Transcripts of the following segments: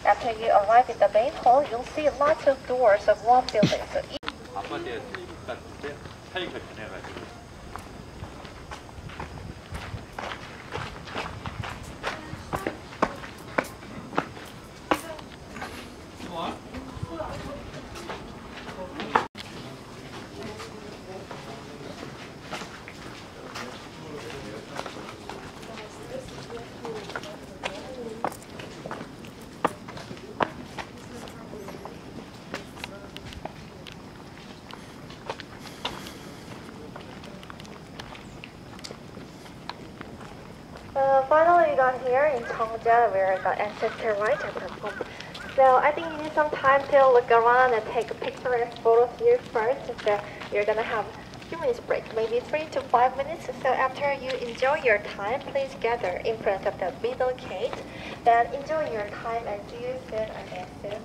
After you arrive in the main hall, you'll see lots of doors of one building. So 한마디에 같은데 타이가 변해가지고. Finally, we got here in Jeongjeon where the ancestor rites are performed. So I think you need some time to look around and take a picture and photos here first. So you're gonna have a few minutes break, maybe 3 to 5 minutes. So after you enjoy your time, please gather in front of the middle gate. Then enjoy your time and see you soon again soon.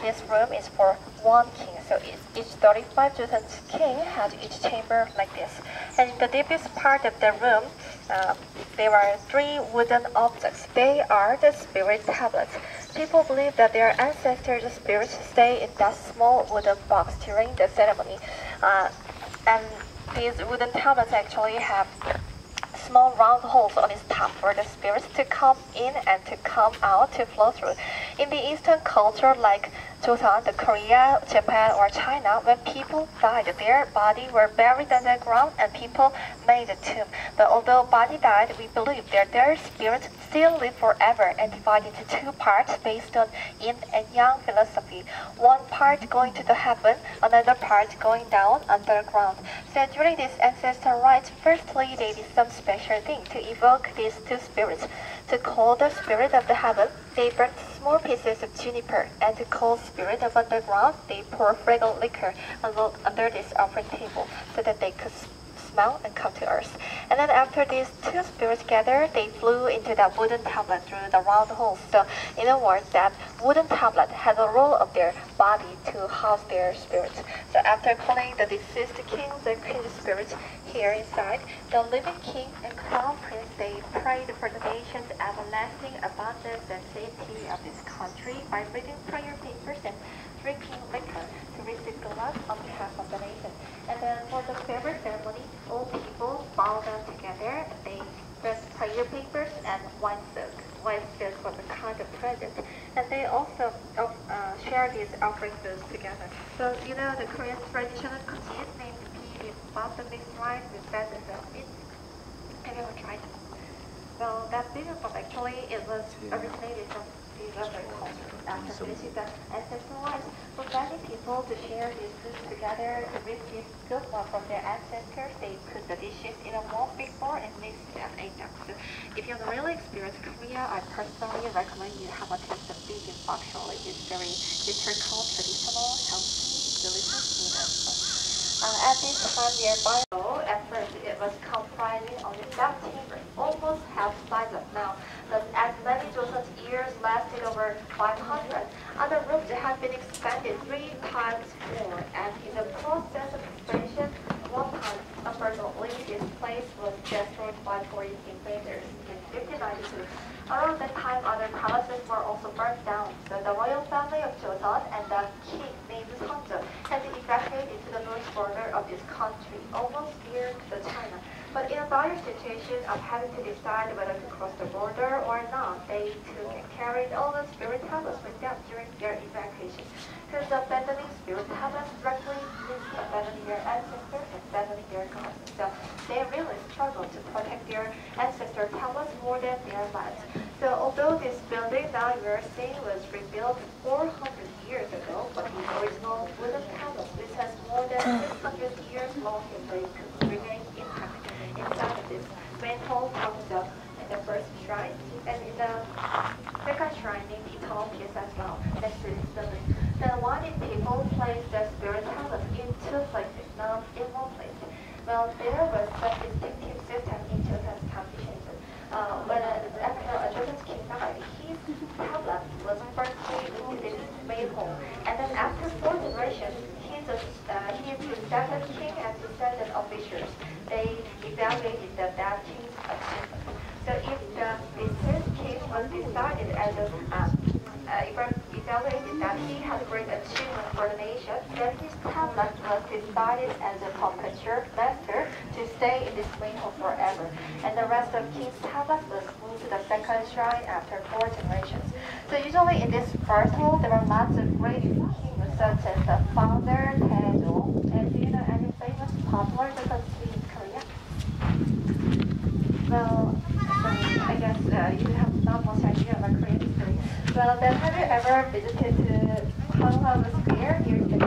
This room is for one king, so each 35 Joseon's king had each chamber like this. And in the deepest part of the room, there are 3 wooden objects. They are the spirit tablets. People believe that their ancestors' spirits stay in that small wooden box during the ceremony. And these wooden tablets actually have small round holes on its top for the spirits to come in and to come out to flow through. In the Eastern culture like Joseon, the Korea, Japan, or China, when people died, their body were buried underground and people made a tomb. But although body died, we believe that their spirits still live forever and divided into 2 parts based on yin and yang philosophy. One part going to the heaven, another part going down underground. So during this ancestral rites, firstly they did some special thing to evoke these 2 spirits. To call the spirit of the heaven, they burnt small pieces of juniper, and to call spirit of underground, they pour fragrant liquor under this offering table so that they could smell and come to earth. And then after these 2 spirits gathered, they flew into that wooden tablet through the round holes. So in other words, that wooden tablet has a role of their body to house their spirits. So after calling the deceased kings and queen's spirits here inside, the living king and crown prince, they prayed for the nation's everlasting abundance and safety of this country by reading prayer papers and drinking liquor to receive the love on behalf of the nation. And then for the farewell ceremony, all people bow down together and they press prayer papers and white silk. White silk was a kind of present. And they also share these offering foods together. So you know the Korean traditional cuisine named pea with butter mixed rice with feathers and meat. Have you ever tried it? Well, that bibimbap actually it was originated from the other culture. After finishing the ancestral rites, for many people to share these foods together to receive good luck from their ancestors, they put the dishes in a one big bowl and mix it and ate them. So if you want to really experience Korea, I personally recommend you have a taste of bibimbap. Actually, it's very historical, traditional, healthy, delicious food as well. At this time nearby, at first it was comprising only 7 chambers, almost half size of now. But as many Joseon's years lasted over 500, other rooms have been expanded 3 times more, and in the process of expansion, one time unfortunately this place was destroyed by foreign invaders in 1592. Around that time, other palaces were also burnt down, so the royal family of Joseon and the king named Jeongjeon had to evacuate into the north border of this country, almost near to China. But in a dire situation of having to decide whether to cross the border or not, they took and carried all the spirit tablets with them during their evacuation. Because abandoning spirit tablets directly means abandoning their ancestors and abandoning their gods. So they really struggled to protect their ancestor tablets more than their lives. So although this building now you're seeing was rebuilt 400 years ago, but the original wooden tablets, which has more than 600 years long history, could remain intact inside of this main hall comes in the first shrine, and in the second shrine named Eternal Peace as well, next to this building. Then why did people place the spirit tablets in 2 places, not in 1 place? Well, there was such a distinctive system in Joseon's constitution. When after a Joseon's king died, his tablets was firstly moved in his main home, and then after 4 generations, he is the second king and descendant officials. They evaluated that king's achievement. So if the deceased king was decided as evaluated that he had great achievement for the nation, then his tablet was decided as a perpetual master to stay in this main home forever. And the rest of king's tablet was moved to the second shrine after 4 generations. So usually in this first hall, there are lots of great kings such as the founder, Taejo. And do you know any famous popular dynasty in Korea? Well, I guess you have not much idea about Korean history. Well, then have you ever visited to Hangul Square here in the